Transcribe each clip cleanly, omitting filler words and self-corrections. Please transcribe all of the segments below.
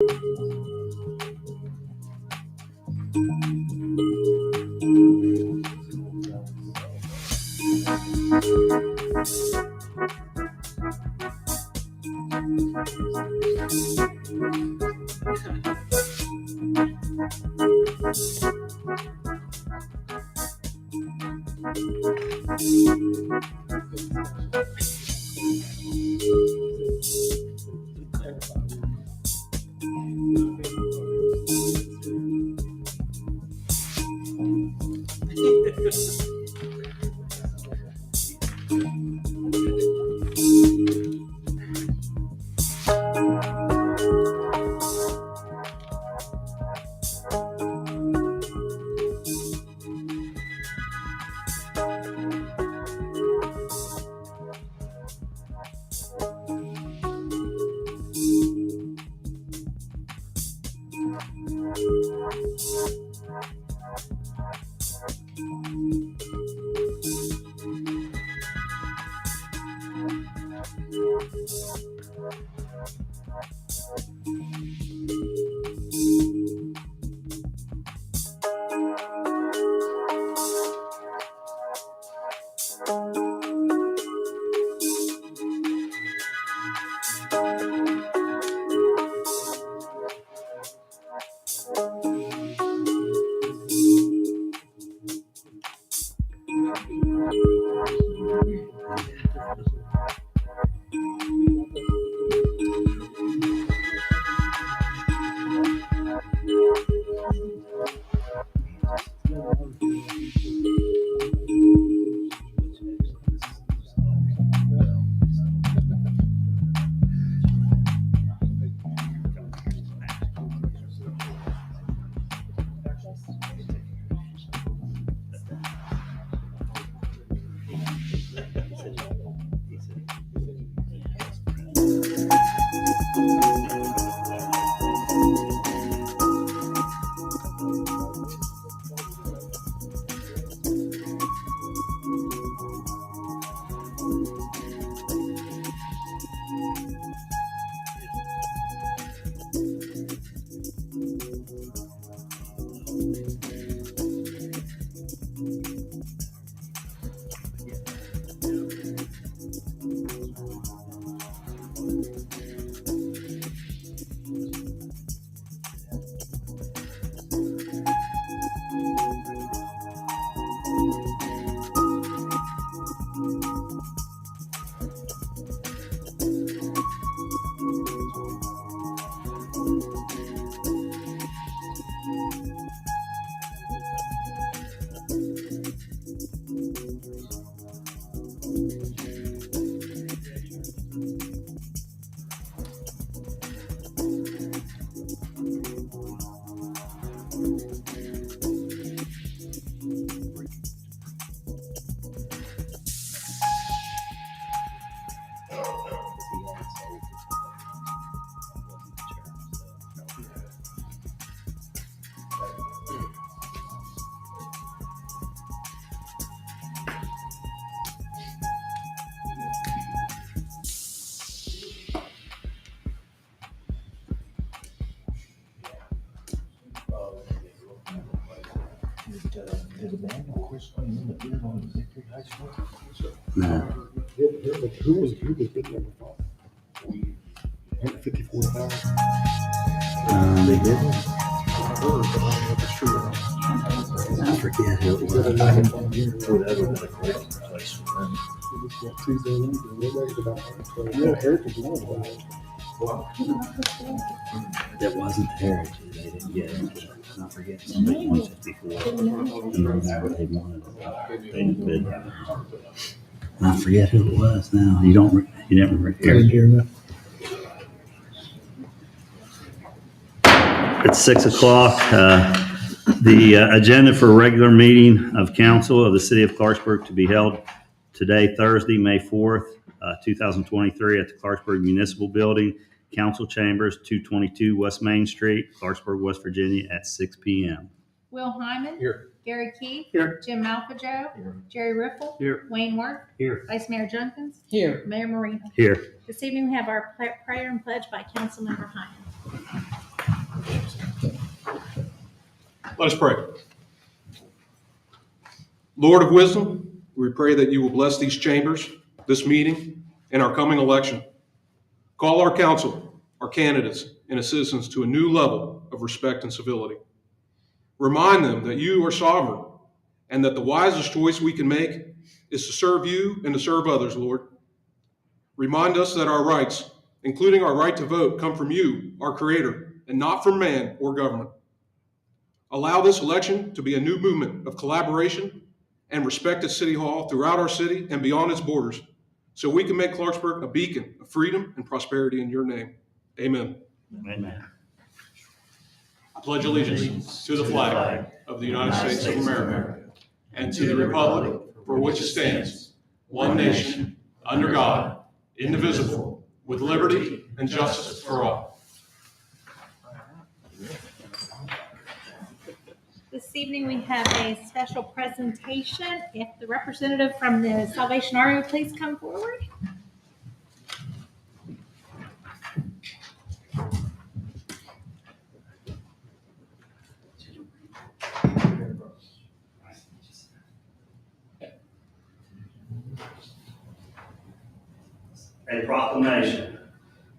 No. Who was big number 154,000. They didn't. I heard, but I don't know for sure. I forget who it was. That would have been a great place for them. Tuesday, Wednesday, we're ready to about 12. Yeah, Heritage won. That wasn't Heritage. They didn't get it. I forget. Somebody 154. And remember they wanted it. They bid. I forget who it was now. You didn't Hear me? It's 6 o'clock. The agenda for a regular meeting of council of the city of Clarksburg to be held today, Thursday, May 4th, 2023 at the Clarksburg Municipal Building, Council Chambers, 222 West Main Street, Clarksburg, West Virginia at 6 p.m. Will Hyman. Here. Gary Keith. Here. Jim Malfajoe. Here. Jerry Riffle. Here. Wayne Worth. Here. Vice Mayor Jenkins. Here. Mayor Marino. Here. This evening we have our prayer and pledge by Councilmember Hyman. Let us pray. Lord of wisdom, we pray that you will bless these chambers, this meeting, and our coming election. Call our council, our candidates, and its citizens to a new level of respect and civility. Remind them that you are sovereign and that the wisest choice we can make is to serve you and to serve others, Lord. Remind us that our rights, including our right to vote, come from you, our Creator, and not from man or government. Allow this election to be a new movement of collaboration and respect at City Hall throughout our city and beyond its borders, so we can make Clarksburg a beacon of freedom and prosperity in your name. Amen. Amen. I pledge allegiance to the flag of the United States of America and to the republic for which it stands, one nation, under God, indivisible, with liberty and justice for all. This evening we have a special presentation. If the representative from the Salvation Army would please come forward. A proclamation.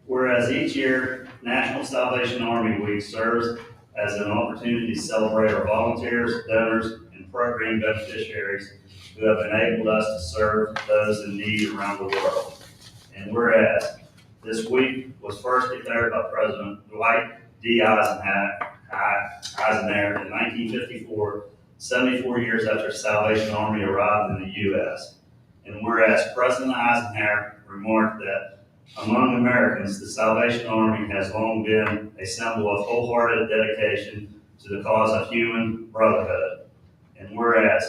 Whereas each year, National Salvation Army Week serves as an opportunity to celebrate our volunteers, donors, and program beneficiaries who have enabled us to serve those in need around the world. And whereas this week was first declared by President Dwight D. Eisenhower in 1954, 74 years after Salvation Army arrived in the U.S. And whereas President Eisenhower remarked that among Americans, the Salvation Army has long been a symbol of wholehearted dedication to the cause of human brotherhood. And whereas,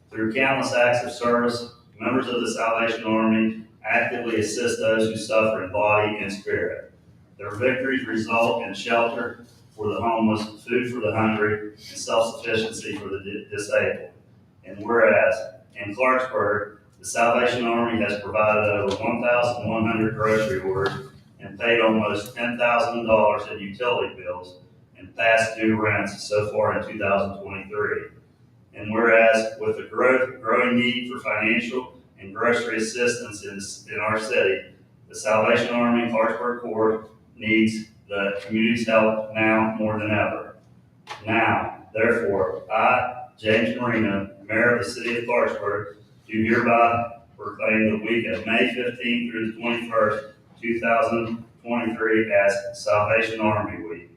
through countless acts of service, members of the Salvation Army actively assist those who suffer in body and spirit. Their victories result in shelter for the homeless, food for the hungry, and self-sufficiency for the disabled. And whereas, in Clarksburg, the Salvation Army has provided over 1,100 grocery orders and paid almost $10,000 in utility bills and past due rents so far in 2023. And whereas, with the growing need for financial and grocery assistance in our city, the Salvation Army Clarksburg Corps needs the community's help now more than ever. Now, therefore, I, James Marino, Mayor of the City of Clarksburg, do hereby proclaim the week of May 15th through the 21st, 2023 as Salvation Army Week.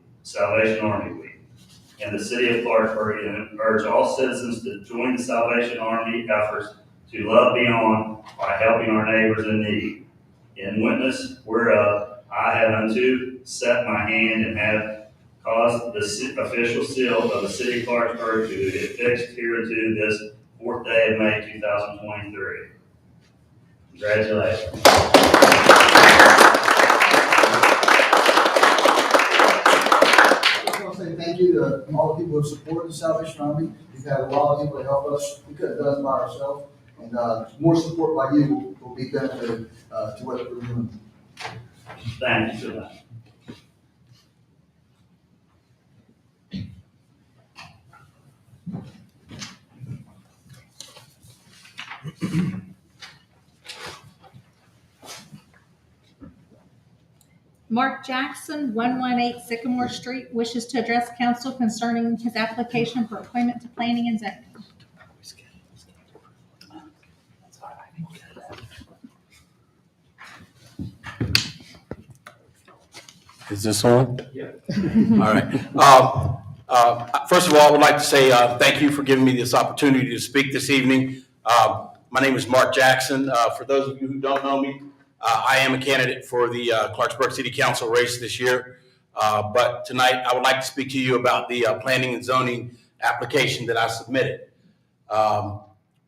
And the City of Clarksburg, and urge all citizens to join the Salvation Army efforts to love beyond by helping our neighbors in need. In witness whereof I have unto set my hand and have caused the official seal of the City of Clarksburg to be affixed hereunto this 4th day of May 2023. Congratulations. I want to say thank you to all the people who support the Salvation Army. We've had a lot of people to help us. We couldn't have done it by ourselves. And more support by you will be benefited to what we're doing. Thank you so much. Mark Jackson, 118 Sycamore Street, wishes to address council concerning his application for appointment to planning and zoning. Is this on? Yeah. All right. First of all, I would like to say thank you for giving me this opportunity to speak this evening. My name is Mark Jackson. For those of you who don't know me, I am a candidate for the Clarksburg City Council race this year. But tonight, I would like to speak to you about the planning and zoning application that I submitted.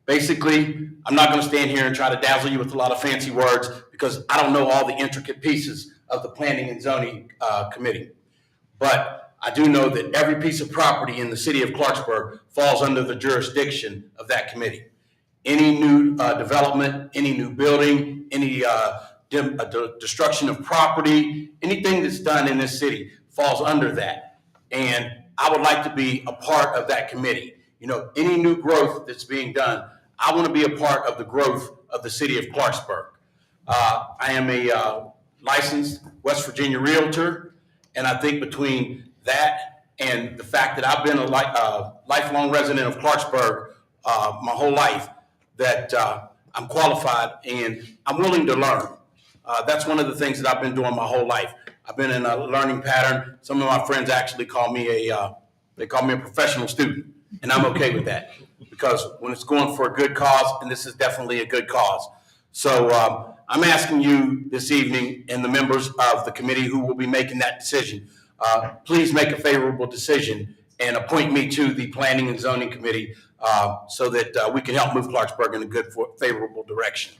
Basically, I'm not going to stand here and try to dazzle you with a lot of fancy words because I don't know all the intricate pieces of the Planning and Zoning Committee. But I do know that every piece of property in the city of Clarksburg falls under the jurisdiction of that committee. Any new development, any new building, any destruction of property, anything that's done in this city falls under that. And I would like to be a part of that committee. Any new growth that's being done, I want to be a part of the growth of the city of Clarksburg. I am a licensed West Virginia realtor, and I think between that and the fact that I've been a lifelong resident of Clarksburg my whole life, that I'm qualified and I'm willing to learn. That's one of the things that I've been doing my whole life. I've been in a learning pattern. Some of my friends actually call me a professional student, and I'm okay with that because when it's going for a good cause, and this is definitely a good cause. So I'm asking you this evening and the members of the committee who will be making that decision, please make a favorable decision and appoint me to the Planning and Zoning Committee so that we can help move Clarksburg in a good, favorable direction.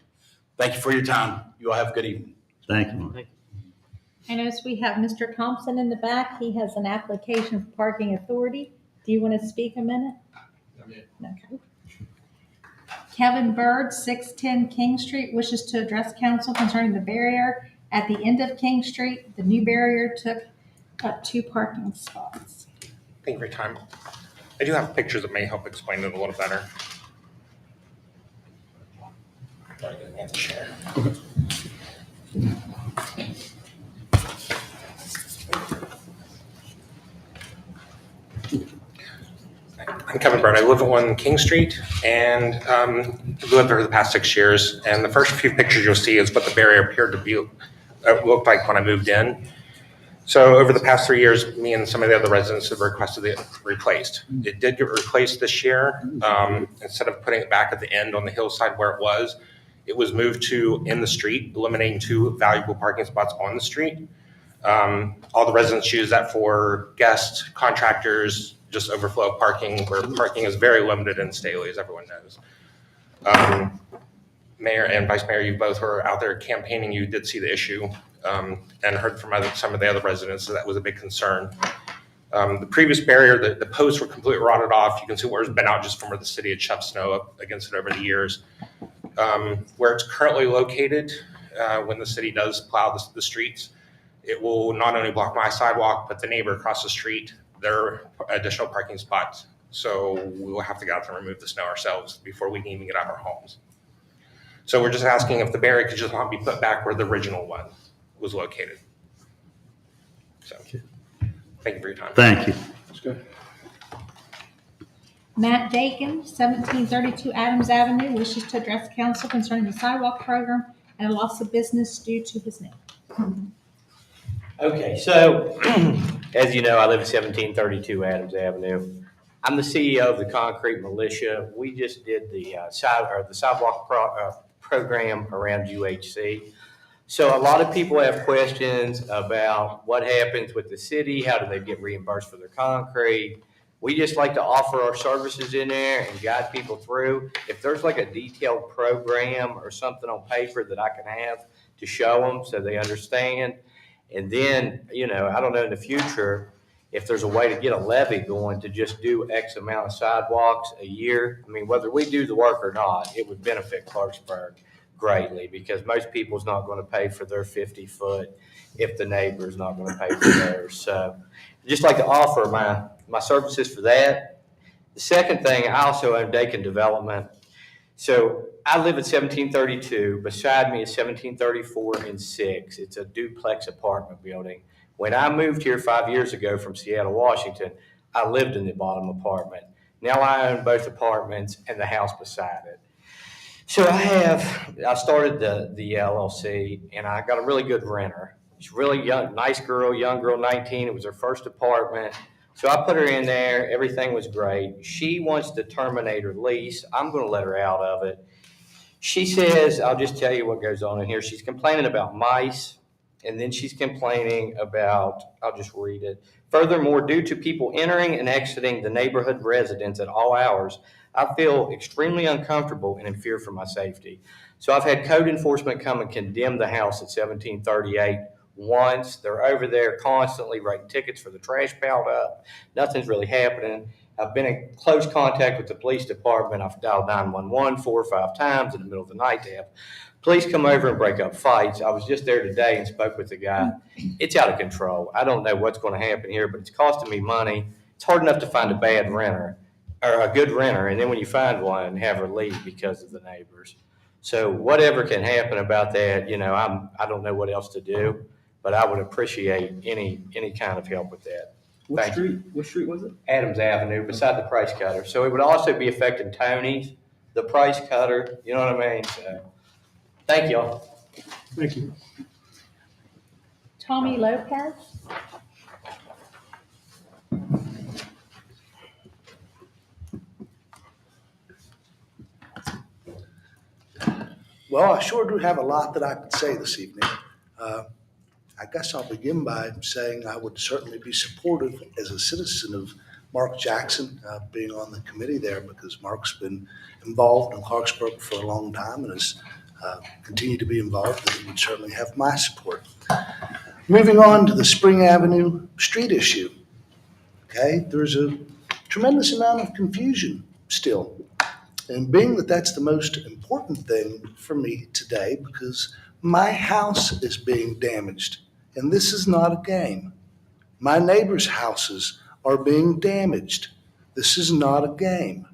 Thank you for your time. You all have a good evening. Thank you, Mark. I notice we have Mr. Thompson in the back. He has an application for parking authority. Do you want to speak a minute? Okay. Kevin Bird, 610 King Street, wishes to address council concerning the barrier at the end of King Street. The new barrier took up 2 parking spots. Thank you for your time. I do have pictures that may help explain it a little better. I'm Kevin Bird. I live on King Street and lived there for the past 6 years. And the first few pictures you'll see is what the barrier appeared to be looked like when I moved in. So over the past 3 years, me and some of the other residents have requested it replaced. It did get replaced this year. Instead of putting it back at the end on the hillside where it was moved to in the street, eliminating 2 valuable parking spots on the street. All the residents use that for guests, contractors, just overflow parking, where parking is very limited in Staley, as everyone knows. Mayor and Vice Mayor, you both were out there campaigning. You did see the issue and heard from some of the other residents that was a big concern. The previous barrier, the posts were completely rotted off. You can see where it's been out just from where the city had shoved snow up against it over the years. Where it's currently located, when the city does plow the streets, it will not only block my sidewalk, but the neighbor across the street, their additional parking spots. So we will have to go out there and remove the snow ourselves before we can even get out of our homes. So we're just asking if the barrier could just not be put back where the original one was located. So thank you for your time. Thank you. That's good. Matt Dakin, 1732 Adams Avenue, wishes to address council concerning the sidewalk program and a loss of business due to his name. Okay, so as you know, I live at 1732 Adams Avenue. I'm the CEO of the Concrete Militia. We just did the sidewalk program around UHC. So a lot of people have questions about what happens with the city, how do they get reimbursed for their concrete. We just like to offer our services in there and guide people through. If there's like a detailed program or something on paper that I can have to show them so they understand. And then, I don't know in the future, if there's a way to get a levy going to just do X amount of sidewalks a year. I mean, whether we do the work or not, it would benefit Clarksburg greatly because most people's not going to pay for their 50-foot if the neighbor's not going to pay for theirs. So I'd just like to offer my services for that. The second thing, I also own Dakin Development. So I live at 1732. Beside me is 1734 and 6. It's a duplex apartment building. When I moved here 5 years ago from Seattle, Washington, I lived in the bottom apartment. Now I own both apartments and the house beside it. So I started the LLC and I got a really good renter. She's really young, nice girl, young girl, 19. It was her first apartment. So I put her in there. Everything was great. She wants to terminate her lease. I'm going to let her out of it. She says, I'll just tell you what goes on in here. She's complaining about mice. And then she's complaining about, I'll just read it. Furthermore, due to people entering and exiting the neighborhood residence at all hours, I feel extremely uncomfortable and in fear for my safety. So I've had code enforcement come and condemn the house at 1738 once. They're over there constantly writing tickets for the trash piled up. Nothing's really happening. I've been in close contact with the police department. I've dialed 911 4 or 5 times in the middle of the night to have police come over and break up fights. I was just there today and spoke with the guy. It's out of control. I don't know what's going to happen here, but it's costing me money. it's hard enough to find a bad renter or a good renter, and then when you find one, have her leave because of the neighbors. So whatever can happen about that, I don't know what else to do, but I would appreciate any kind of help with that. Thank you. What street was it? Adams Avenue, beside the Price Cutter. So it would also be affecting Tony's, the Price Cutter, you know what I mean? So, thank y'all. Thank you. Tommy Lopez. Well, I sure do have a lot that I could say this evening. I guess I'll begin by saying I would certainly be supportive as a citizen of Mark Jackson being on the committee there, because Mark's been involved in Clarksburg for a long time and has continued to be involved, and he would certainly have my support. Moving on to the Spring Avenue street issue. Okay, there's a tremendous amount of confusion still. And being that that's the most important thing for me today, because my house is being damaged, and this is not a game. My neighbors' houses are being damaged. This is not a game.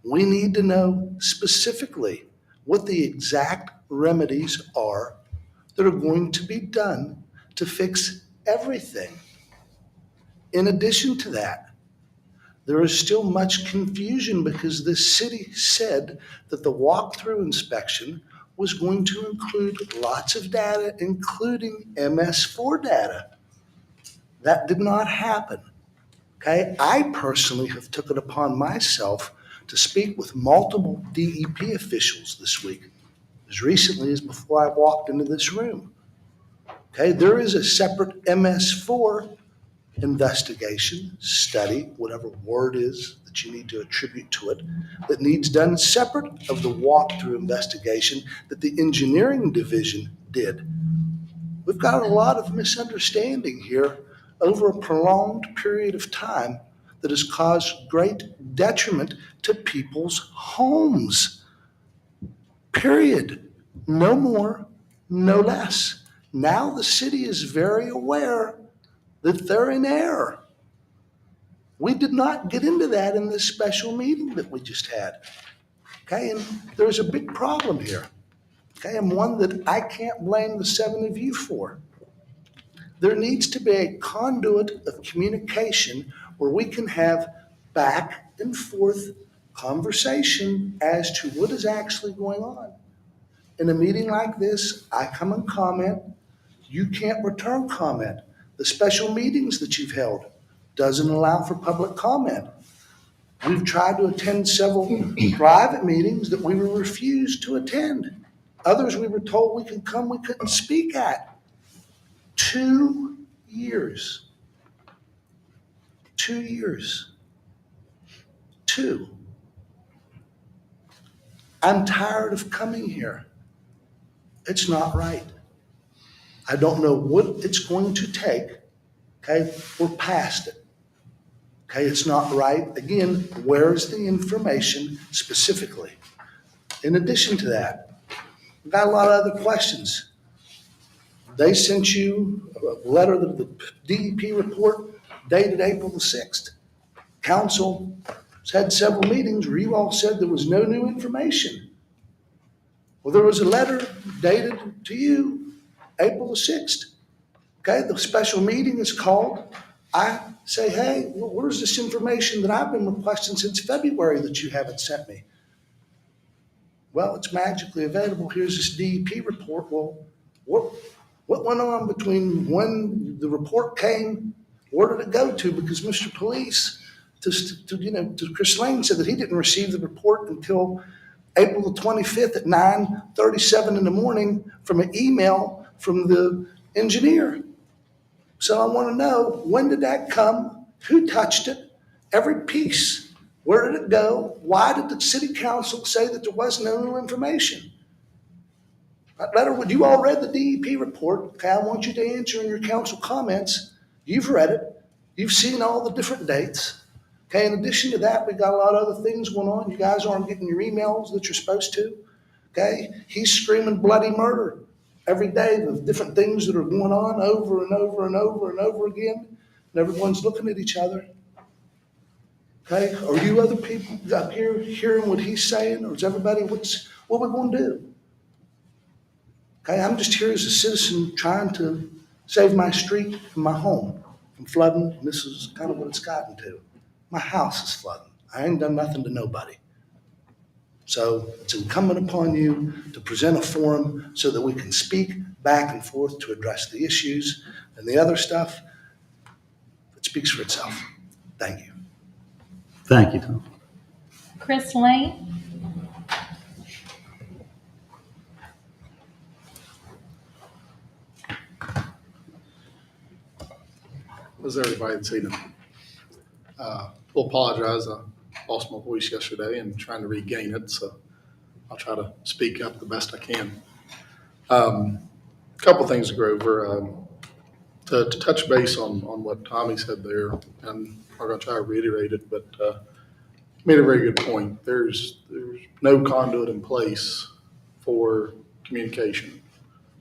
We need to know specifically what the exact remedies are that are going to be done to fix everything. In addition to that, there is still much confusion because the city said that the walkthrough inspection was going to include lots of data, including MS4 data. That did not happen. Okay, I personally have took it upon myself to speak with multiple DEP officials this week, as recently as before I walked into this room. Okay, there is a separate MS4 investigation, study, whatever word is that you need to attribute to it, that needs done separate of the walkthrough investigation that the engineering division did. We've got a lot of misunderstanding here over a prolonged period of time that has caused great detriment to people's homes. Period. No more, no less. Now the city is very aware that they're in error. We did not get into that in this special meeting that we just had. Okay, and there's a big problem here. Okay, and one that I can't blame the 7 of you for. There needs to be a conduit of communication where we can have back and forth conversation as to what is actually going on. In a meeting like this, I come and comment. You can't return comment. The special meetings that you've held doesn't allow for public comment. We've tried to attend several private meetings that we were refused to attend. Others we were told we could come, we couldn't speak at. 2 years. 2 years. 2. I'm tired of coming here. It's not right. I don't know what it's going to take. Okay, we're past it. Okay, it's not right. Again, where's the information specifically? In addition to that, we've got a lot of other questions. They sent you a letter, the DEP report dated April the 6th. Council has had several meetings where you all said there was no new information. Well, there was a letter dated to you April the 6th. Okay, the special meeting is called. I say, hey, well, where's this information that I've been requesting since February that you haven't sent me? Well, it's magically available. Here's this DEP report. Well, what went on between when the report came? Where did it go to? Because Mr. Police, to Chris Lane said that he didn't receive the report until April the 25th at 9:37 in the morning from an email from the engineer. So I want to know, when did that come? Who touched it? Every piece. Where did it go? Why did the city council say that there was no new information? That letter, you all read the DEP report. Okay, I want you to answer in your council comments. You've read it. You've seen all the different dates. Okay, in addition to that, we got a lot of other things going on. You guys aren't getting your emails that you're supposed to. Okay, he's screaming bloody murder every day of different things that are going on over and over and over and over again, and everyone's looking at each other. Okay, are you other people up here hearing what he's saying, or is everybody, what we gonna do? Okay, I'm just here as a citizen trying to save my street and my home from flooding, and this is kind of what it's gotten to. My house is flooding. I ain't done nothing to nobody. So it's incumbent upon you to present a forum so that we can speak back and forth to address the issues, and the other stuff, it speaks for itself. Thank you. Thank you, Tom. Chris Lane? How's everybody this evening? Will apologize. I lost my voice yesterday and trying to regain it, so I'll try to speak up the best I can. Couple things to go over. To touch base on what Tommy said there, and I'm going to try to reiterate it, but made a very good point. There's no conduit in place for communication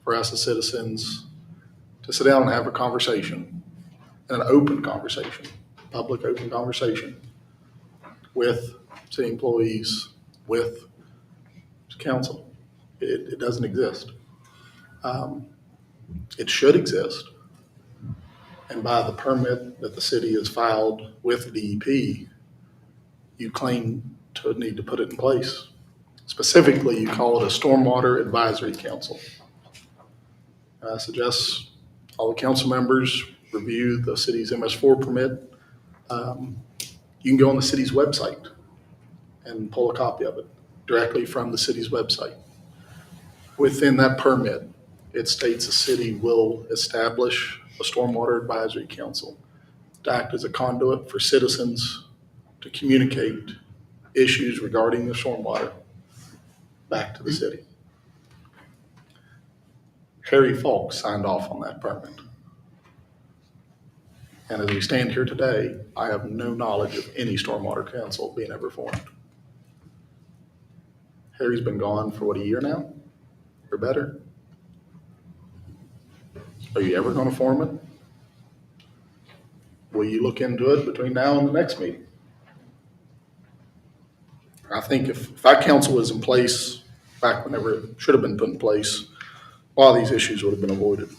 for us as citizens to sit down and have a conversation, an open conversation, public open conversation with city employees, with council. It doesn't exist. It should exist. And by the permit that the city has filed with DEP, you claim to need to put it in place. Specifically, you call it a Stormwater Advisory Council. I suggest all the council members review the city's MS4 permit. You can go on the city's website and pull a copy of it directly from the city's website. Within that permit, it states the city will establish a Stormwater Advisory Council to act as a conduit for citizens to communicate issues regarding the stormwater back to the city. Harry Falk signed off on that permit. And as we stand here today, I have no knowledge of any stormwater council being ever formed. Harry's been gone for a year now, or better. Are you ever going to form it? Will you look into it between now and the next meeting? I think if that council was in place back whenever it should have been put in place, a lot of these issues would have been avoided.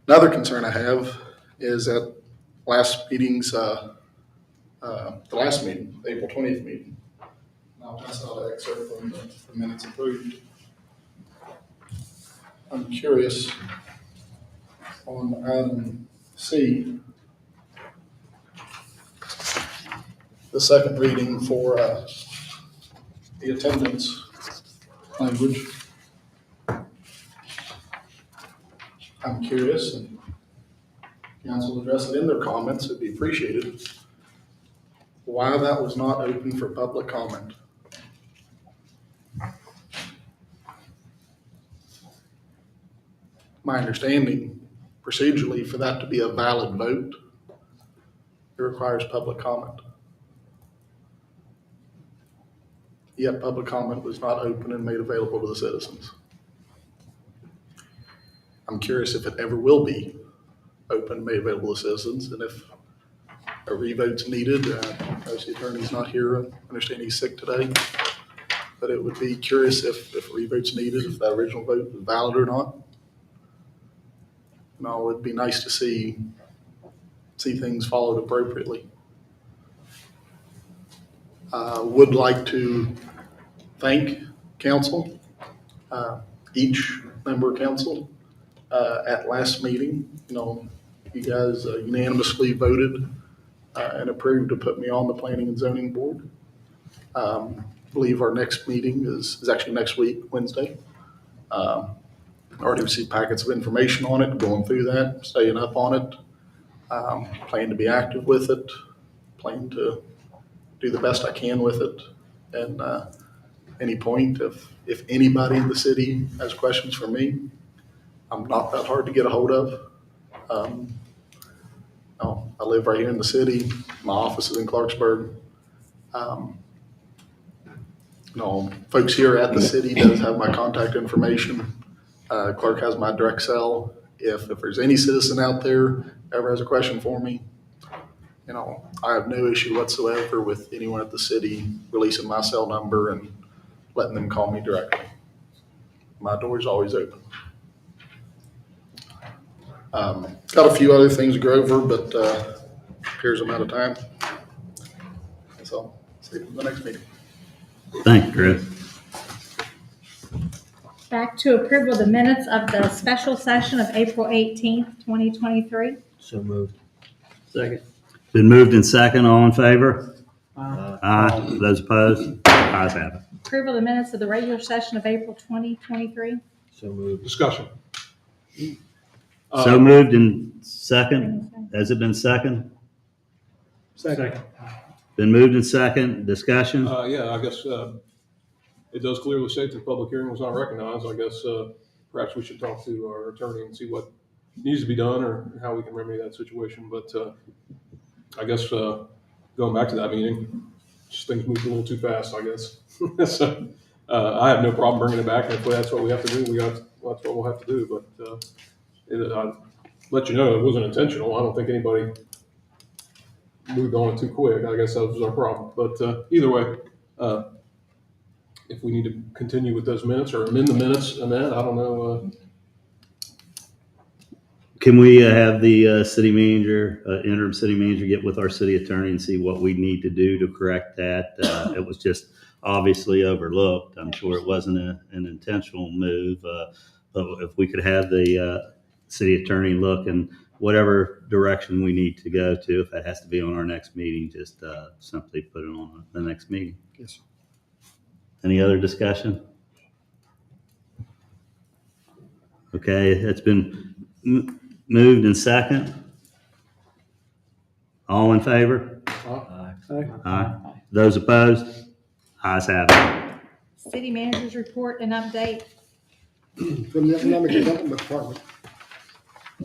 Another concern I have is at last meeting's, the last meeting, the April 20th meeting. I'll pass out an excerpt from the minutes approved. I'm curious on item C, the second reading for the attendance language. I'm curious, and council address it in their comments, it'd be appreciated, why that was not open for public comment. My understanding, procedurally, for that to be a valid vote, it requires public comment. Yet public comment was not open and made available to the citizens. I'm curious if it ever will be open and made available to citizens, and if a revote's needed. As the attorney's not here, I understand he's sick today, but it would be curious if a revote's needed, if that original vote was valid or not. No, it'd be nice to see things followed appropriately. Would like to thank council, each member of council, at last meeting. You know, you guys unanimously voted and approved to put me on the planning and zoning board. I believe our next meeting is actually next week, Wednesday. Already received packets of information on it, going through that, staying up on it. Plan to be active with it, plan to do the best I can with it. And any point, if anybody in the city has questions for me, I'm not that hard to get a hold of. I live right here in the city. My office is in Clarksburg. Folks here at the city does have my contact information. Clerk has my direct cell. If there's any citizen out there ever has a question for me, I have no issue whatsoever with anyone at the city releasing my cell number and letting them call me directly. My door's always open. Got a few other things to go over, but appears I'm out of time. So, see you in the next meeting. Thank you, Chris. Back to approval of the minutes of the special session of April 18th, 2023. So moved. Second. Been moved in second. All in favor? Aye. Those opposed? Ayes have it. Approval of the minutes of the regular session of April 2023. So moved. Discussion. So moved in second. Has it been second? Second. Been moved in second. Discussion? Yeah, I guess it does clearly state that the public hearing was not recognized. I guess perhaps we should talk to our attorney and see what needs to be done or how we can remedy that situation. But I guess going back to that meeting, just things moved a little too fast, I guess. So I have no problem bringing it back. And if that's what we have to do, that's what we'll have to do. But I'll let you know it wasn't intentional. I don't think anybody moved on it too quick. I guess that was our problem. But either way, if we need to continue with those minutes or amend the minutes, I don't know. Can we have the city manager, interim city manager, get with our city attorney and see what we need to do to correct that? It was just obviously overlooked. I'm sure it wasn't an intentional move. But if we could have the city attorney look in whatever direction we need to go to, if that has to be on our next meeting, just simply put it on the next meeting. Yes. Any other discussion? Okay, it's been moved in second. All in favor? Aye. Aye. Those opposed? Ayes have it. City managers report and update. From the Economic Development Department.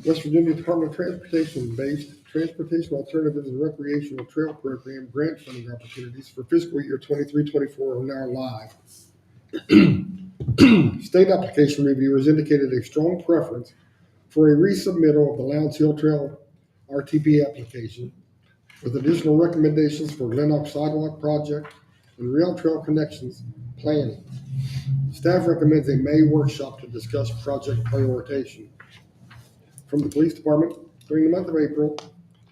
West Virginia Department of Transportation based Transportation Alternatives and Recreational Trail Program grant funding opportunities for fiscal year 23-24 are now live. State application reviewers indicated a strong preference for a resubmittal of the Lowndes Hill Trail RTP application with additional recommendations for Glen Oaks Sidewalk Project and Rail Trail Connections planning. Staff recommends a May workshop to discuss project prioritization. From the police department, during the month of April,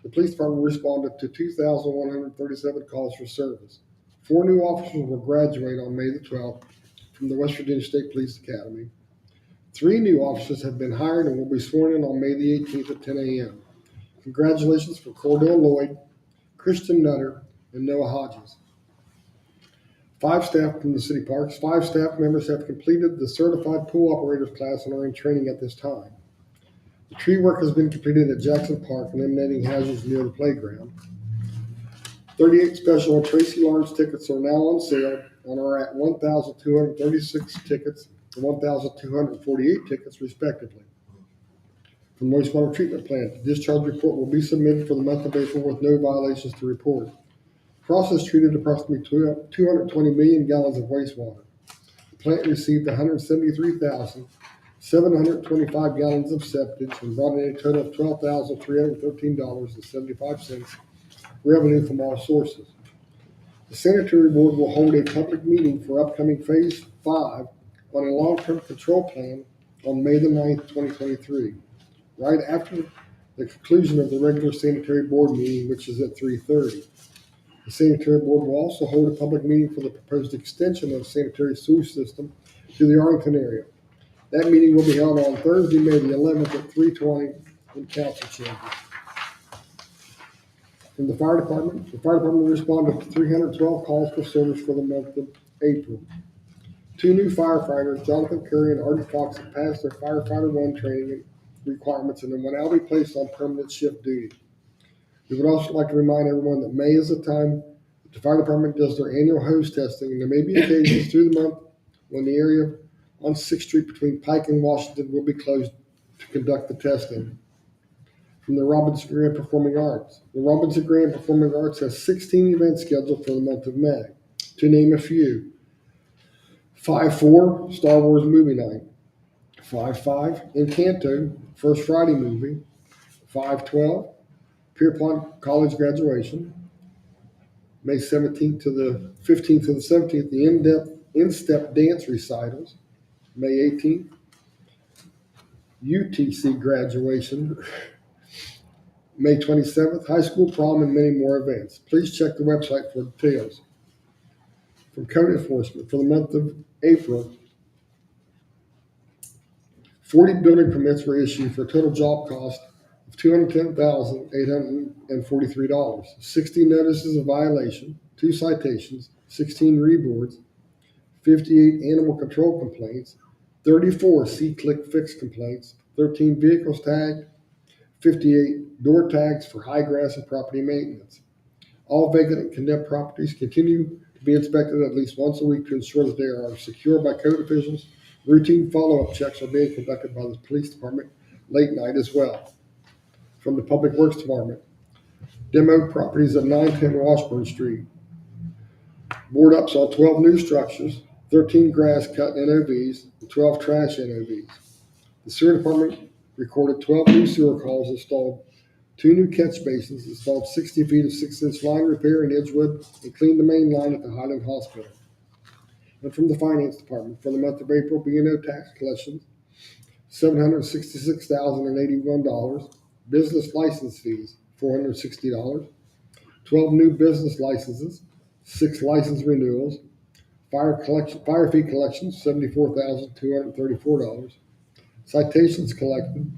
the police department responded to 2,137 calls for service. 4 new officers will graduate on May the 12th from the West Virginia State Police Academy. 3 new officers have been hired and will be sworn in on May the 18th at 10 a.m. Congratulations for Cordell Lloyd, Christian Nutter, and Noah Hodges. 5 staff from the city parks. 5 staff members have completed the certified pool operators class and are in training at this time. The tree work has been completed at Jackson Park, eliminating hazards near the playground. 38 special Tracy Lawrence tickets are now on sale and are at 1,236 tickets and 1,248 tickets respectively. From wastewater treatment plant, the discharge report will be submitted for the month of April with no violations to report. Process treated approximately 220 million gallons of wastewater. The plant received 173,725 gallons of septic and brought in a total of $12,313.75 revenue from all sources. The sanitary board will hold a public meeting for upcoming phase 5 on a long-term control plan on May the 9th, 2023, right after the conclusion of the regular sanitary board meeting, which is at 3:30. The sanitary board will also hold a public meeting for the proposed extension of the sanitary sewer system to the Arlington area. That meeting will be held on Thursday, May the 11th at 3:20 in council chambers. From the fire department responded to 312 calls for service for the month of April. 2 new firefighters, Jonathan Curry and Arden Fox, have passed their Firefighter 1 training requirements and will now be placed on permanent shift duty. We would also like to remind everyone that May is the time that the fire department does their annual hose testing, and there may be occasions through the month when the area on 6th Street between Pike and Washington will be closed to conduct the testing. From the Robinson Grand Performing Arts. The Robinson Grand Performing Arts has 16 events scheduled for the month of May. To name a few: 5/4, Star Wars Movie Night. 5/5, Encanto, First Friday Movie. 5/12, Pierpont College graduation. May 17th to the 15th to the 17th, the in-step dance recitals. May 18th, UTC graduation. May 27th, high school prom, and many more events. Please check the website for details. From code enforcement, for the month of April, 40 building permits were issued for a total job cost of $210,843. 60 notices of violation, 2 citations, 16 reboards, 58 animal control complaints, 34 C-click fix complaints, 13 vehicles tagged, 58 door tags for high grass and property maintenance. All vacant and condemned properties continue to be inspected at least once a week to ensure that they are secure by code officials. Routine follow-up checks are being conducted by the police department late night as well. From the Public Works Department, demoed properties at 910 Washburn Street. Board ups on 12 new structures, 13 grass cut NOVs, and 12 trash NOVs. The sewer department recorded 12 new sewer calls, installed 2 new catch basins, installed 60 feet of 6-inch line repair in Edgewood, and cleaned the main line at the Highland Hospital. And from the Finance Department, for the month of April, B&O tax collections, $766,081. Business license fees, $460. 12 new business licenses, 6 license renewals. Fire fee collections, $74,234. Citations collected,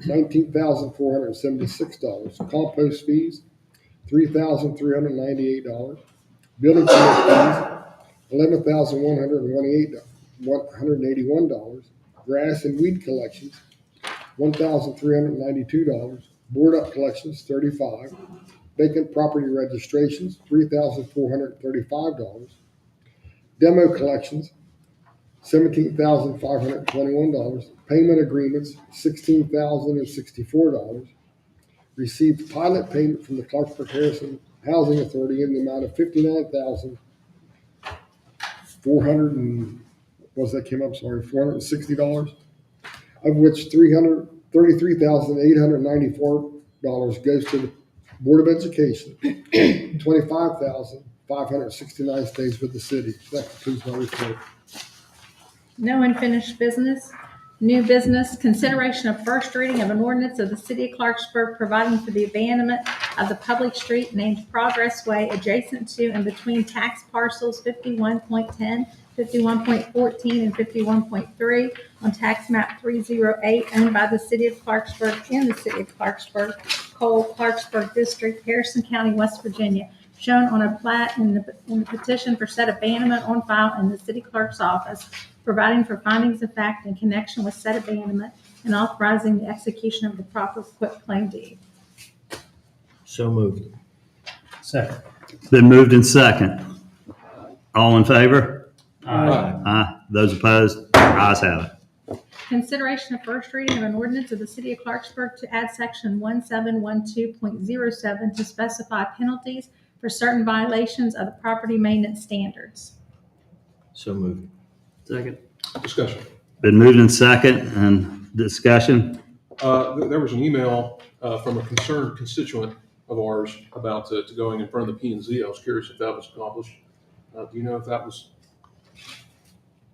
$19,476. Compost fees, $3,398. Building permit fees, $11,181. Grass and weed collections, $1,392. Board up collections, $35. Vacant property registrations, $3,435. Demo collections, $17,521. Payment agreements, $16,064. Received pilot payment from the Clarksburg Harrison Housing Authority in the amount of $460, of which $33,894 goes to the Board of Education. $25,569 stays with the city. That concludes my report. No unfinished business. New business, consideration of first reading of an ordinance of the city of Clarksburg providing for the abandonment of the public street named Progress Way adjacent to and between tax parcels 51.10, 51.14, and 51.3 on tax map 308 owned by the city of Clarksburg in the city of Clarksburg, Clarksburg District, Harrison County, West Virginia, shown on a plat in the petition for said abandonment on file in the city clerk's office, providing for findings of fact in connection with said abandonment and authorizing the execution of the proper quitclaim deed. So moved. Second. Been moved in second. All in favor? Aye. Aye. Those opposed? Ayes have it. Consideration of first reading of an ordinance of the city of Clarksburg to add section 1712.07 to specify penalties for certain violations of the property maintenance standards. So moved. Second. Discussion. Been moved in second and discussion. There was an email from a concerned constituent of ours about to going in front of the P&Z. I was curious if that was accomplished. Do you know if that was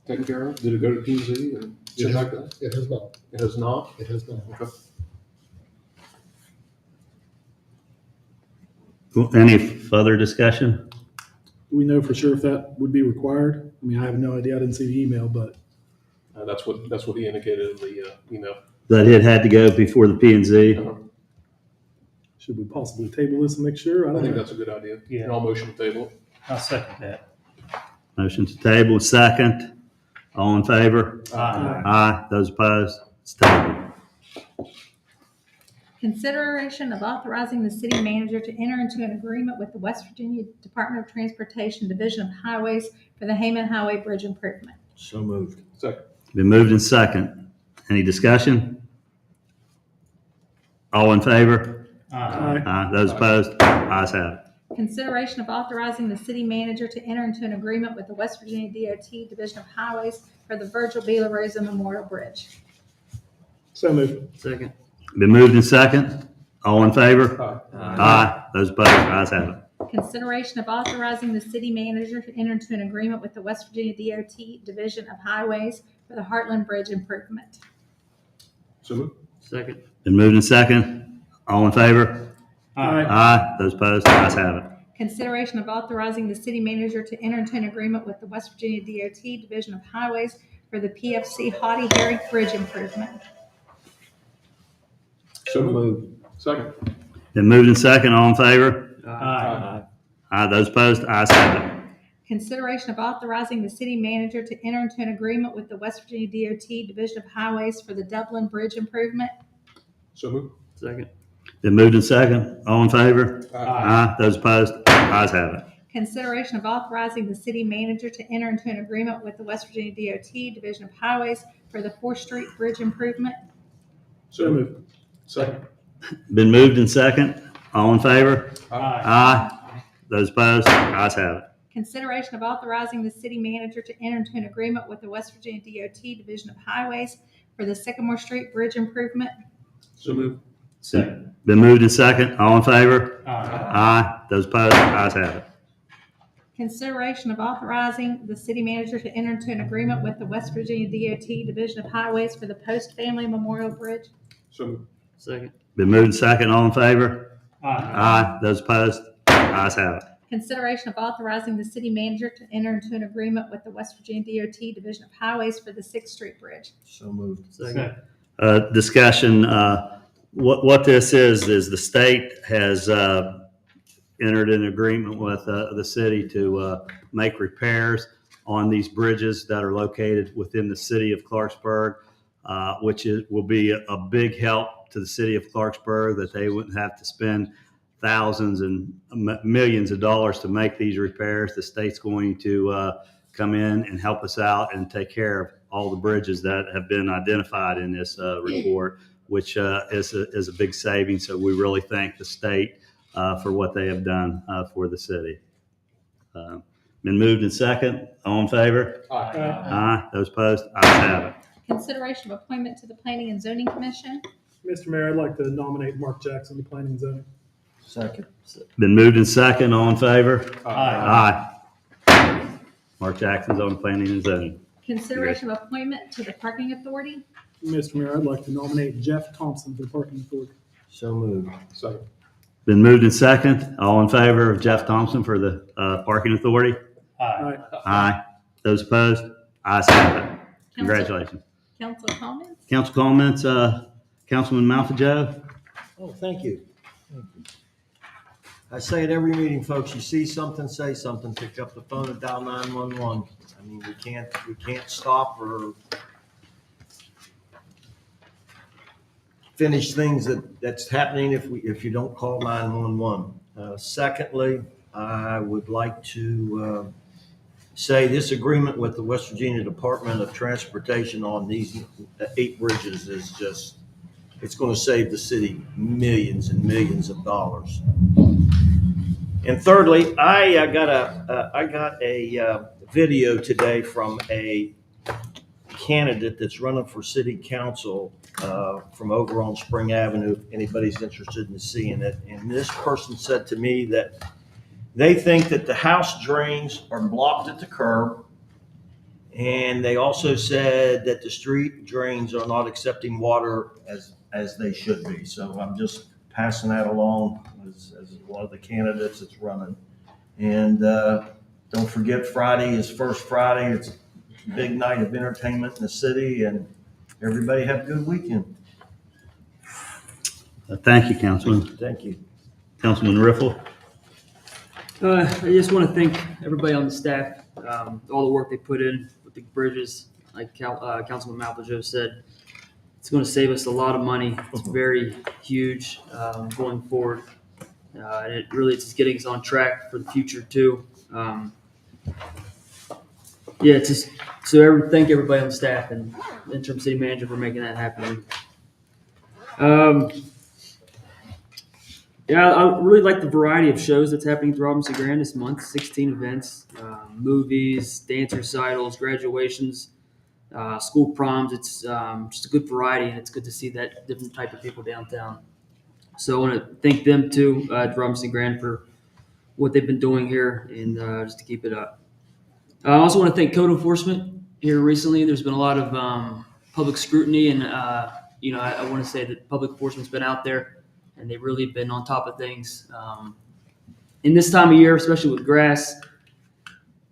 taken care of? Did it go to P&Z and shit like that? It has not. It has not? It has not. Okay. Any further discussion? Do we know for sure if that would be required? I mean, I have no idea. I didn't see the email, but That's what he indicated in the email. That it had to go before the P&Z? should we possibly table this and make sure? I don't think know. that's a good idea. Yeah. And I'll motion to table. I'll second that. Motion to table, second. All in favor? Aye. Aye. Those opposed? It's tabled. Consideration of authorizing the city manager to enter into an agreement with the West Virginia Department of Transportation Division of Highways for the Hayman Highway Bridge improvement. So moved. Second. Been moved in second. Any discussion? All in favor? Aye. Aye. Those opposed? Ayes have it. Consideration of authorizing the city manager to enter into an agreement with the West Virginia DOT Division of Highways for the Virgil B. LaRosa Memorial Bridge. So moved. Second. Been moved in second. All in favor? Aye. Those opposed? Ayes have it. Consideration of authorizing the city manager to enter into an agreement with the West Virginia DOT Division of Highways for the Heartland Bridge improvement. So moved. Second. Been moved and second. All in favor? Aye. Aye. Those opposed? Ayes have it. Consideration of authorizing the city manager to enter into an agreement with the West Virginia DOT Division of Highways for the PFC Haughty Herring Bridge improvement. So moved. Second. Been moved and second. All in favor? Aye. Aye. Those opposed? Ayes have it. Consideration of authorizing the city manager to enter into an agreement with the West Virginia DOT Division of Highways for the Dublin Bridge improvement. So moved. Second. Been moved and second. All in favor? Aye. Those opposed? Ayes have it. Consideration of authorizing the city manager to enter into an agreement with the West Virginia DOT Division of Highways for the 4th Street Bridge improvement. So moved. Second. Been moved and second. All in favor? Aye. Aye. Those opposed? Ayes have it. Consideration of authorizing the city manager to enter into an agreement with the West Virginia DOT Division of Highways for the Sycamore Street Bridge improvement. So moved. Second. Been moved and second. All in favor? Aye. Aye. Those opposed? Ayes have it. Consideration of authorizing the city manager to enter into an agreement with the West Virginia DOT Division of Highways for the Post Family Memorial Bridge. So moved. Second. Been moved and second. All in favor? Aye. Aye. Those opposed? Ayes have it. Consideration of authorizing the city manager to enter into an agreement with the West Virginia DOT Division of Highways for the 6th Street Bridge. So moved. Second. Discussion, what this is the state has entered an agreement with the city to make repairs on these bridges that are located within the city of Clarksburg, which will be a big help to the city of Clarksburg, that they wouldn't have to spend thousands and millions of dollars to make these repairs. The state's going to come in and help us out and take care of all the bridges that have been identified in this report, which is a big saving. So we really thank the state for what they have done for the city. Been moved in second. All in favor? Aye. Aye. Those opposed? Ayes have it. Consideration of appointment to the Planning and Zoning Commission. Mr. Mayor, I'd like to nominate Mark Jackson to Planning and Zoning. Second. Been moved in second. All in favor? Aye. Aye. Mark Jackson's on planning and zoning. Consideration of appointment to the Parking Authority. Mr. Mayor, I'd like to nominate Jeff Thompson for the Parking Authority. So moved. Second. Been moved in second. All in favor of Jeff Thompson for the parking authority? Aye. Aye. Those opposed? Ayes have it. Congratulations. Council comments. Council comments, Councilman Malfajoe? Oh, thank you. Thank you. I say at every meeting, folks, you see something, say something, pick up the phone and dial 911. I mean, we can't stop or finish things that's happening if you don't call 911. Secondly, I would like to say this agreement with the West Virginia Department of Transportation on these 8 bridges is just, it's going to save the city millions and millions of dollars. And thirdly, I got a video today from a candidate that's running for city council from over on Spring Avenue, if anybody's interested in seeing it. And this person said to me that they think that the house drains are blocked at the curb. And they also said that the street drains are not accepting water as they should be. So I'm just passing that along as one of the candidates that's running. And don't forget, Friday is First Friday. It's a big night of entertainment in the city, and everybody have a good weekend. Thank you, Councilman. Thank you. Councilman Riffle? I just want to thank everybody on the staff, all the work they put in with the bridges. Like Councilman Malpajoe said, it's going to save us a lot of money. It's very huge going forward. And it really is just getting us on track for the future too. It's just thank everybody on the staff and interim city manager for making that happen. I really like the variety of shows that's happening through Robinson Grand this month. 16 events, movies, dance recitals, graduations, school proms. It's just a good variety, and it's good to see that different type of people downtown. So I want to thank them too, Robinson Grand, for what they've been doing here and just to keep it up. I also want to thank code enforcement here recently. There's been a lot of public scrutiny, and I want to say that public enforcement's been out there, and they've really been on top of things. In this time of year, especially with grass,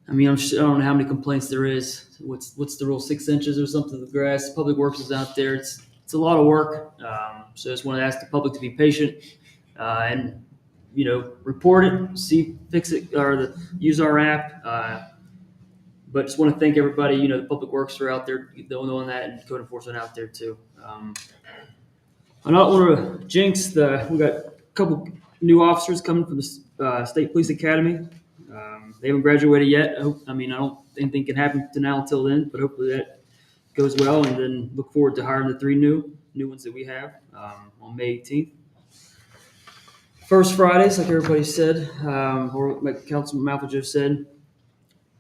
I mean, I don't know how many complaints there is. What's the rule? 6 inches or something of grass. Public Works is out there. It's a lot of work. So I just want to ask the public to be patient and report it, fix it, or use our app. But just want to thank everybody. The Public Works are out there doing that, and code enforcement out there too. I don't want to jinx we got a couple new officers coming from the State Police Academy. They haven't graduated yet. I don't think anything can happen to now until then, but hopefully that goes well, and then look forward to hiring the 3 new ones that we have on May 18th. First Fridays, like everybody said, or like Councilman Malfajo said,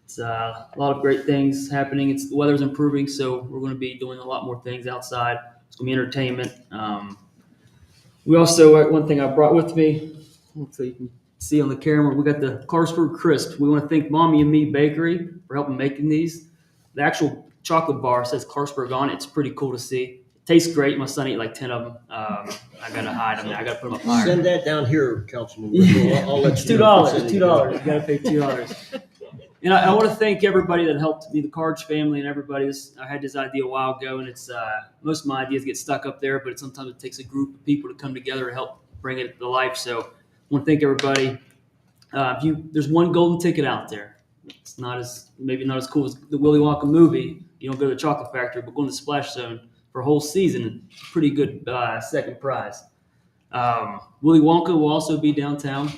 it's a lot of great things happening. The weather's improving, so we're going to be doing a lot more things outside. It's going to be entertainment. We also, one thing I brought with me, so you can see on the camera, we got the Clarksburg Crisp. We want to thank Mommy and Me Bakery for helping making these. The actual chocolate bar says Clarksburg on it. It's pretty cool to see. It tastes great. My son ate like 10 of them. I got to hide them. I got to put them up higher. Send that down here, Councilman. I'll let It's you $2. know. It's $2. You got to pay $2. And I want to thank everybody that helped me, the Carge family and everybody. I had this idea a while ago, and it's most of my ideas get stuck up there, but sometimes it takes a group of people to come together to help bring it to life. So I want to thank everybody. There's one golden ticket out there. It's maybe not as cool as the Willy Wonka movie. You don't go to the chocolate factory, but go in the Splash Zone for a whole season. It's a pretty good second prize. Willy Wonka will also be downtown.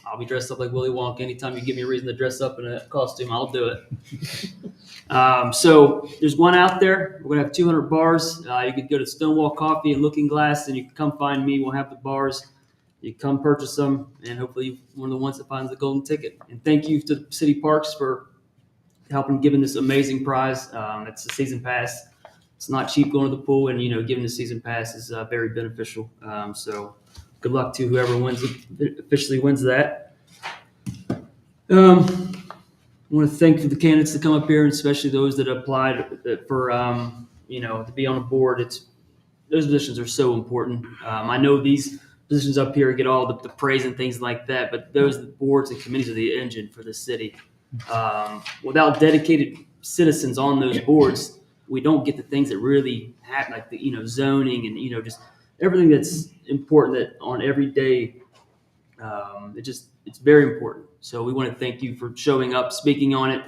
I'll be dressed up like Willy Wonka. Anytime you give me a reason to dress up in a costume, I'll do it. So there's one out there. We're going to have 200 bars. You could go to Stonewall Coffee and Looking Glass, and you can come find me. We'll have the bars. You can come purchase them, and hopefully you're one of the ones that finds the golden ticket. And thank you to City Parks for helping giving this amazing prize. It's a season pass. It's not cheap going to the pool, and giving the season pass is very beneficial. So good luck to whoever officially wins that. I want to thank the candidates that come up here, and especially those that applied for to be on a board. Those positions are so important. I know these positions up here get all the praise and things like that, but those boards and committees are the engine for the city. Without dedicated citizens on those boards, we don't get the things that really happen, like the zoning and just everything that's important that on every day. It's very important. So we want to thank you for showing up, speaking on it.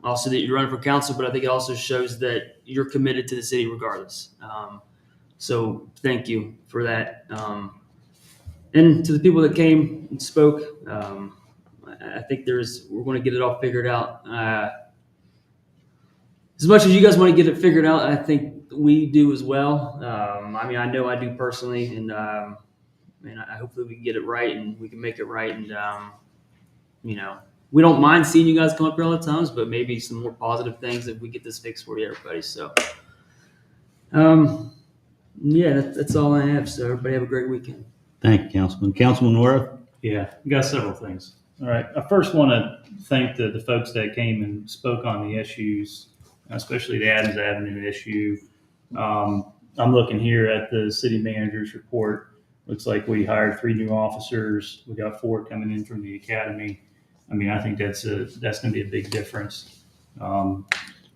Also that you're running for council, but I think it also shows that you're committed to the city regardless. So thank you for that. And to the people that came and spoke, I think we're going to get it all figured out. As much as you guys want to get it figured out, I think we do as well. I know I do personally, and hopefully we can get it right and we can make it right. And we don't mind seeing you guys come up here all the times, but maybe some more positive things if we get this fixed for you, everybody. So, that's all I have. So everybody have a great weekend. Thank you, Councilman. Councilman Worth? Yeah, we got several things. All right. I first want to thank the folks that came and spoke on the issues, especially the Adams Avenue issue. I'm looking here at the city manager's report. Looks like we hired 3 new officers. We got 4 coming in from the academy. I think that's going to be a big difference.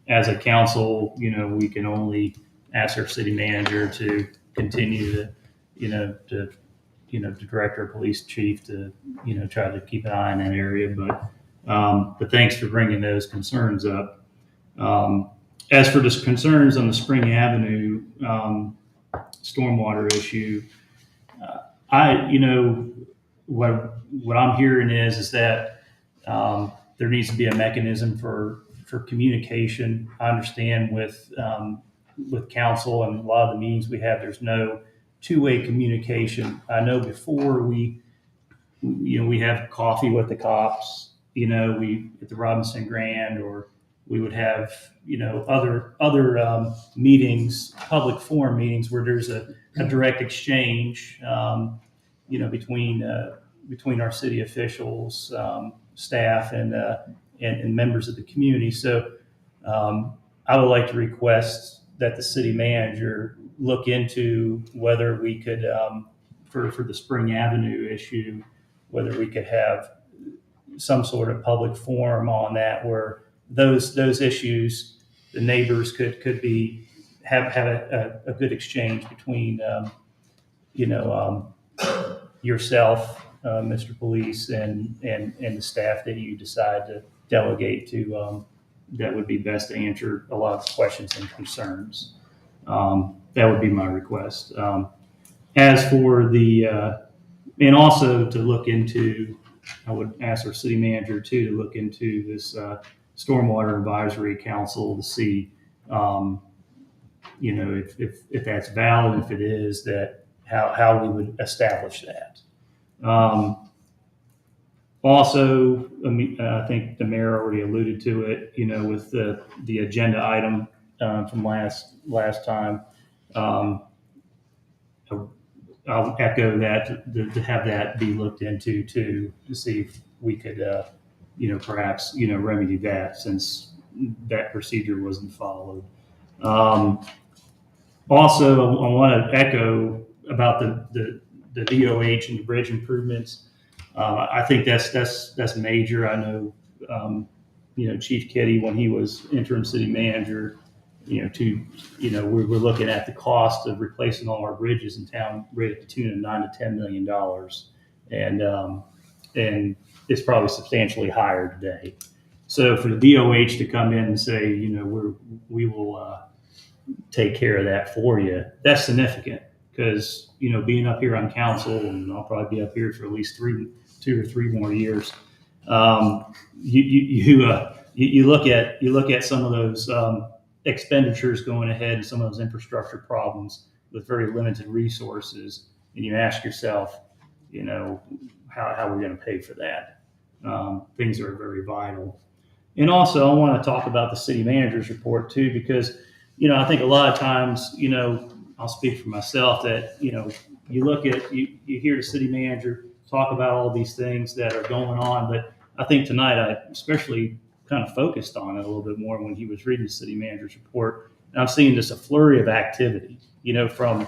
As a council, we can only ask our city manager to continue to direct our police chief to, try to keep an eye on that area. But thanks for bringing those concerns up. As for the concerns on the Spring Avenue stormwater issue, what I'm hearing is that there needs to be a mechanism for communication. I understand with council and a lot of the meetings we have, there's no two-way communication. I know before we have coffee with the cops, we at the Robinson Grand, or we would have, other meetings, public forum meetings where there's a a direct exchange, between our city officials, staff, and members of the community. So I would like to request that the city manager look into whether we could, for the Spring Avenue issue, whether we could have some sort of public forum on that where those issues, the neighbors could have a good exchange between yourself, Mr. Police, and the staff that you decide to delegate to, that would be best to answer a lot of questions and concerns. That would be my request. As for and also to look into, I would ask our city manager too, to look into this Stormwater Advisory Council to see, if that's valid, if it is, that how we would establish that. Also, I think the mayor already alluded to it, with the agenda item from last time. I'll echo that to have that be looked into too, to see if we could, perhaps, remedy that since that procedure wasn't followed. Also, I want to echo about the DOH and the bridge improvements. I think that's major. I know, Chief Kitty, when he was interim city manager, we're looking at the cost of replacing all our bridges in town right at the tune of $9 to $10 million, and it's probably substantially higher today. So for the DOH to come in and say, we will take care of that for you, that's significant because being up here on council, and I'll probably be up here for at least 2 or 3 more years. You look at some of those expenditures going ahead and some of those infrastructure problems with very limited resources, and you ask yourself, how we're going to pay for that. Things are very vital. And also, I want to talk about the city manager's report too, because, I think a lot of times, I'll speak for myself that, you hear the city manager talk about all these things that are going on, but I think tonight I especially kind of focused on it a little bit more when he was reading the city manager's report. And I'm seeing just a flurry of activity, from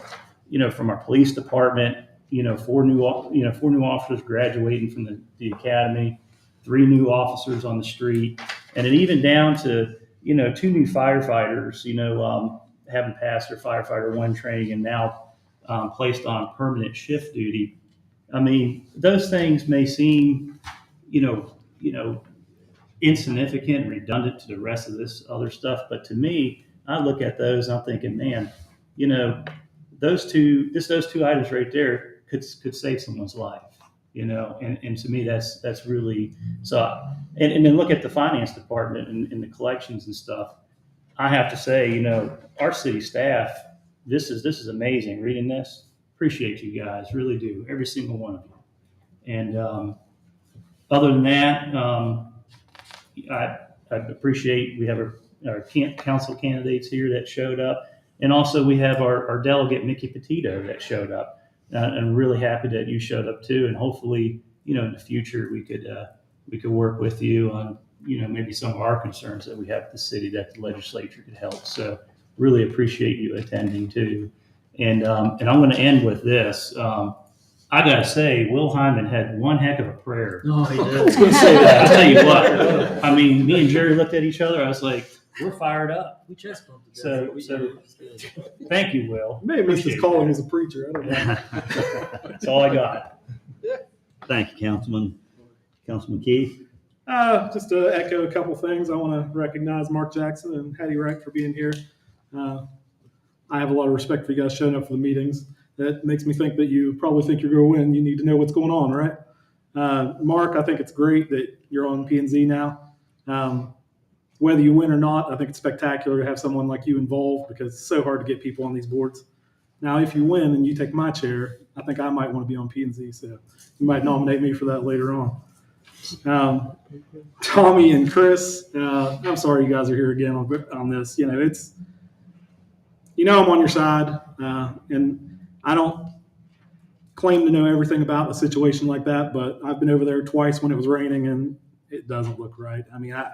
our police department, 4 new officers graduating from the academy, 3 new officers on the street, and then even down to, 2 new firefighters, having passed their firefighter 1 training and now placed on permanent shift duty. I mean, those things may seem, insignificant and redundant to the rest of this other stuff, but to me, I look at those and I'm thinking, man, those two items right there could save someone's life, and to me that's really so. And then look at the finance department and the collections and stuff. I have to say, our city staff, this is amazing. Reading this, appreciate you guys, really do, every single one of you. And other than that, I appreciate we have our council candidates here that showed up, and also we have our delegate Mickey Petito that showed up. I'm really happy that you showed up too, and hopefully, in the future we could work with you on maybe some of our concerns that we have at the city that the legislature could help. So really appreciate you attending too. And I'm going to end with this. I gotta say, Will Hyman had one heck of a prayer. Oh, he did. I was gonna say that. I'll tell you what. I mean, me and Jerry looked at each other. I was like, we're fired up. We chest bumped So thank you, Will. May have missed his calling as a preacher. I don't know. That's all I got. Thank you, Councilman Keith. Just to echo a couple things, I want to recognize Mark Jackson and Hattie Wright for being here. I have a lot of respect for you guys showing up for the meetings. That makes me think that you probably think you're going to win. You need to know what's going on, right? Mark, I think it's great that you're on P&Z now. Whether you win or not, I think it's spectacular to have someone like you involved because it's so hard to get people on these boards. Now, if you win and you take my chair, I think I might want to be on P&Z, so you might nominate me for that later on. Tommy and Chris, I'm sorry you guys are here again on this. I'm on your side, and I don't claim to know everything about a situation like that, but I've been over there twice when it was raining, and it doesn't look right. I mean, I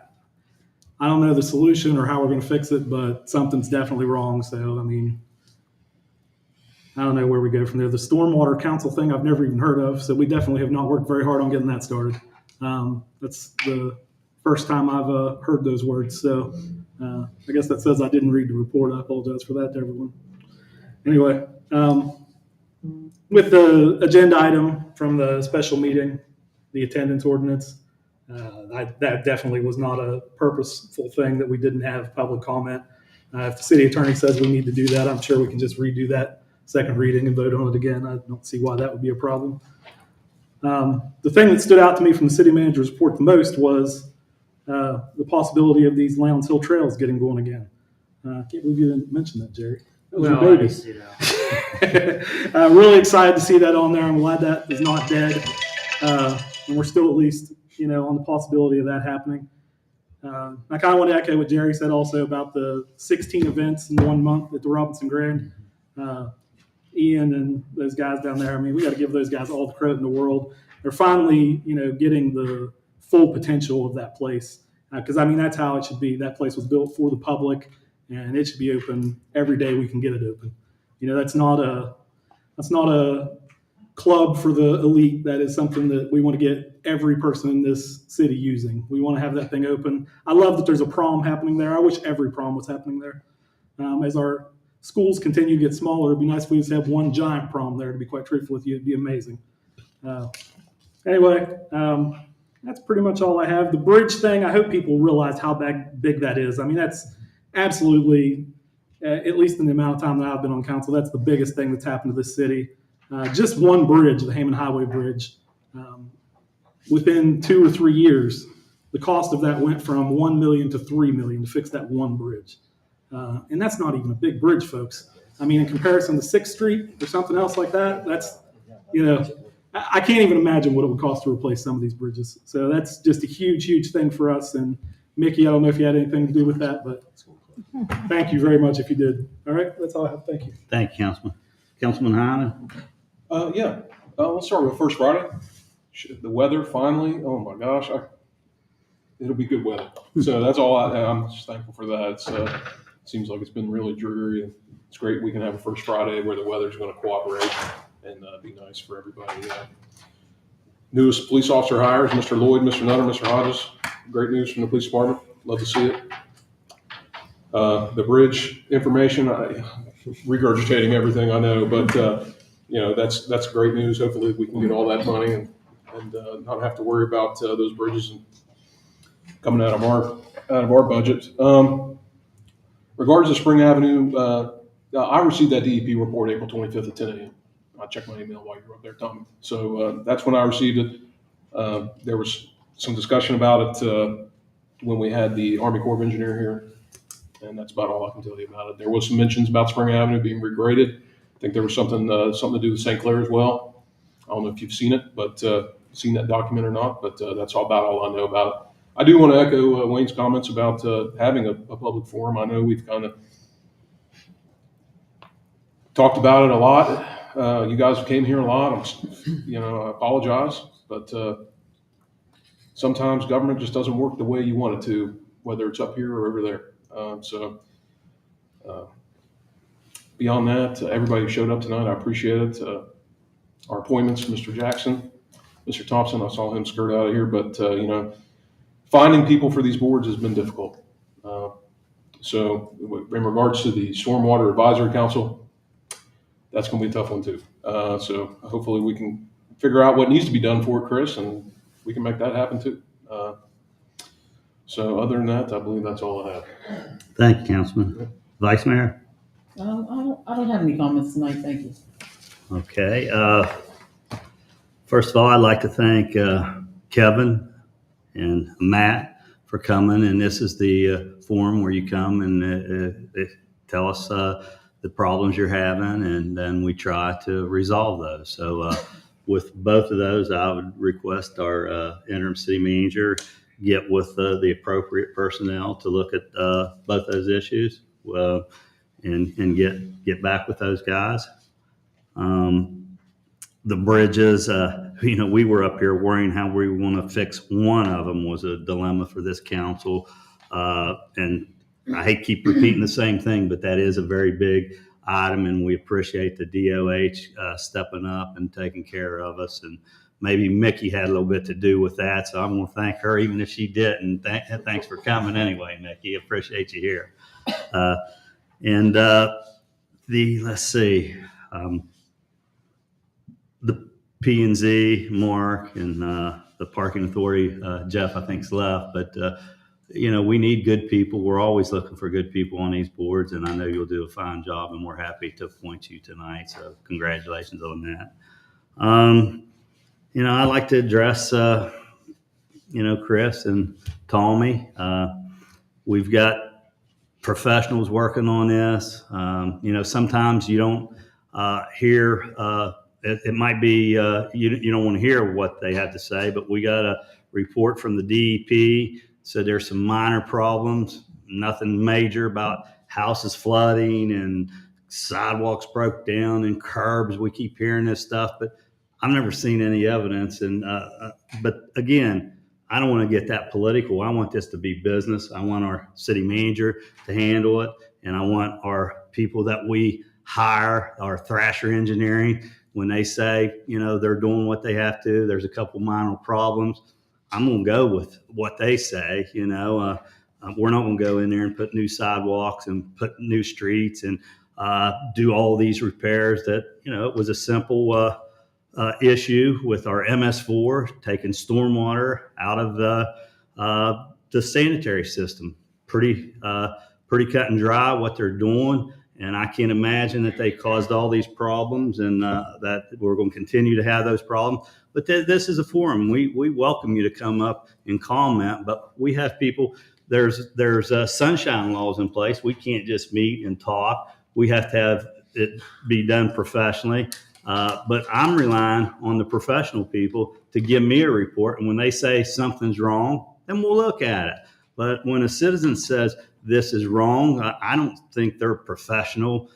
don't know the solution or how we're going to fix it, but something's definitely wrong. So, I mean, I don't know where we go from there. The Stormwater Council thing I've never even heard of, so we definitely have not worked very hard on getting that started. That's the first time I've heard those words. So I guess that says I didn't read the report. I apologize for that to everyone. Anyway, with the agenda item from the special meeting, the attendance ordinance, that definitely was not a purposeful thing that we didn't have public comment. If the city attorney says we need to do that, I'm sure we can just redo that second reading and vote on it again. I don't see why that would be a problem. The thing that stood out to me from the city manager's report the most was the possibility of these Lowndes Hill trails getting going again. I can't believe you didn't mention that, Jerry. That was your baby. Really excited to see that on there. I'm glad that is not dead. And we're still at least, on the possibility of that happening. I kind of want to echo what Jerry said also about the 16 events in 1 month at the Robinson Grand. Ian and those guys down there, I mean, we got to give those guys all the credit in the world. They're finally, getting the full potential of that place. Because, I mean, that's how it should be. That place was built for the public, and it should be open every day we can get it open. That's not a club for the elite. That is something that we want to get every person in this city using. We want to have that thing open. I love that there's a prom happening there. I wish every prom was happening there. As our schools continue to get smaller, it'd be nice if we just have one giant prom there, to be quite truthful with you. It'd be amazing. Anyway, that's pretty much all I have. The bridge thing, I hope people realize how big that is. I mean, that's absolutely, at least in the amount of time that I've been on council, that's the biggest thing that's happened to this city. Just one bridge, the Hammond Highway Bridge, within 2 or 3 years, the cost of that went from $1 million to $3 million to fix that one bridge. And that's not even a big bridge, folks. I mean, in comparison to 6th Street or something else like that, that's, I can't even imagine what it would cost to replace some of these bridges. So that's just a huge, huge thing for us. And Mickey, I don't know if you had anything to do with that, but thank you very much if you did. All right, that's all I have. Thank you. Thank you, Councilman. Councilman Hyman? Yeah, let's start with First Friday. The weather finally, oh my gosh, it'll be good weather. So that's all I'm just thankful for that. It seems like it's been really dreary, and it's great we can have a First Friday where the weather's going to cooperate and be nice for everybody. Newest police officer hires, Mr. Lloyd, Mr. Nutter, Mr. Hodges. Great news from the police department. Love to see it. The bridge information, regurgitating everything I know, but that's great news. Hopefully we can get all that money and not have to worry about those bridges coming out of our budget. Regards to Spring Avenue, I received that DEP report April 25th at 10 a.m. I checked my email while you were up there, Tommy. So that's when I received it. There was some discussion about it when we had the Army Corps of Engineer here, and that's about all I can tell you about it. There was some mentions about Spring Avenue being regraded. I think there was something to do with St. Clair as well. I don't know if you've seen it, but seen that document or not, but that's about all I know about it. I do want to echo Wayne's comments about having a public forum. I know we've kind of talked about it a lot. You guys came here a lot. I apologize, but sometimes government just doesn't work the way you want it to, whether it's up here or over there. Beyond that, everybody who showed up tonight, I appreciate it. Our appointments, Mr. Jackson, Mr. Thompson, I saw him skirt out of here, but finding people for these boards has been difficult. So in regards to the Stormwater Advisory Council, that's going to be a tough one too. So hopefully we can figure out what needs to be done for it, Chris, and we can make that happen too. So other than that, I believe that's all I have. Thank you, Councilman. Vice Mayor? I don't have any comments tonight, thank you. Okay. First of all, I'd like to thank Kevin and Matt for coming, and this is the forum where you come and tell us the problems you're having, and then we try to resolve those. So with both of those, I would request our interim city manager get with the appropriate personnel to look at both those issues and get back with those guys. The bridges, we were up here worrying how we want to fix one of them was a dilemma for this council. And I hate keep repeating the same thing, but that is a very big item, and we appreciate the DOH stepping up and taking care of us. And maybe Mickey had a little bit to do with that, so I'm going to thank her, even if she didn't. Thanks for coming anyway, Mickey. Appreciate you here. Let's see, the P&Z, Mark, and the Parking Authority, Jeff, I think's left, but we need good people. We're always looking for good people on these boards, and I know you'll do a fine job, and we're happy to appoint you tonight. So congratulations on that. I'd like to address, Chris and Tommy. We've got professionals working on this. Sometimes you don't hear, it might be you don't want to hear what they have to say, but we got a report from the DEP. So there's some minor problems, nothing major about houses flooding and sidewalks broke down and curbs. We keep hearing this stuff, but I've never seen any evidence. But again, I don't want to get that political. I want this to be business. I want our city manager to handle it. And I want our people that we hire, our Thrasher Engineering, when they say, they're doing what they have to, there's a couple minor problems, I'm going to go with what they say. We're not going to go in there and put new sidewalks and put new streets and do all these repairs that, it was a simple issue with our MS4 taking stormwater out of the sanitary system. Pretty cut and dry what they're doing. And I can't imagine that they caused all these problems and that we're going to continue to have those problems. But this is a forum. We welcome you to come up and comment. But we have people, there's sunshine laws in place. We can't just meet and talk. We have to have it be done professionally. But I'm relying on the professional people to give me a report. And when they say something's wrong, then we'll look at it. But when a citizen says this is wrong, I don't think they're professional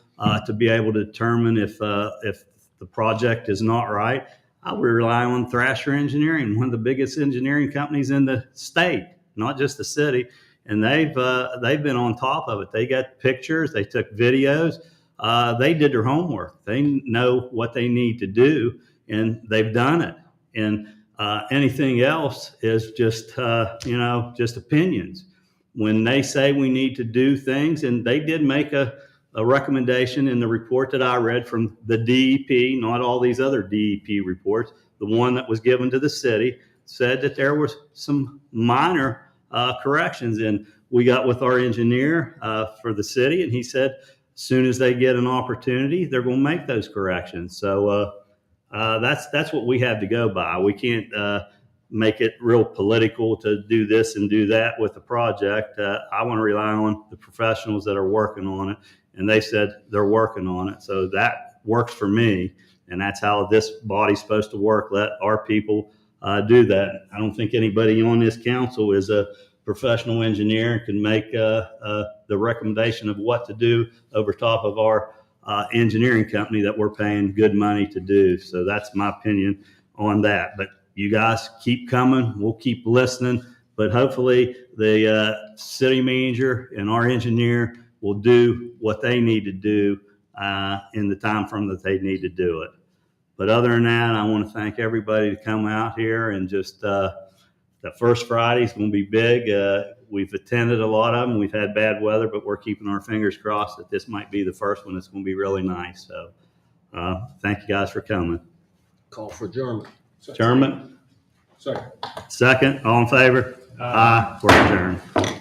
to be able to determine if the project is not right. I would rely on Thrasher Engineering, one of the biggest engineering companies in the state, not just the city. And they've been on top of it. They got pictures, they took videos, they did their homework. They know what they need to do, and they've done it. And anything else is just opinions. When they say we need to do things, and they did make a recommendation in the report that I read from the DEP, not all these other DEP reports, the one that was given to the city said that there was some minor corrections. And we got with our engineer for the city, and he said as soon as they get an opportunity, they're going to make those corrections. So that's what we have to go by. We can't make it real political to do this and do that with the project. I want to rely on the professionals that are working on it, and they said they're working on it. So that works for me, and that's how this body's supposed to work. Let our people do that. I don't think anybody on this council is a professional engineer and can make the recommendation of what to do over top of our engineering company that we're paying good money to do. So that's my opinion on that. But you guys keep coming. We'll keep listening. But hopefully the city manager and our engineer will do what they need to do in the time frame that they need to do it. But other than that, I want to thank everybody to come out here, and just the first Friday is going to be big. We've attended a lot of them. We've had bad weather, but we're keeping our fingers crossed that this might be the first one that's going to be really nice. So thank you guys for coming. Call for adjournment. Adjournment? Second. Second, all in favor? Aye. We're adjourned.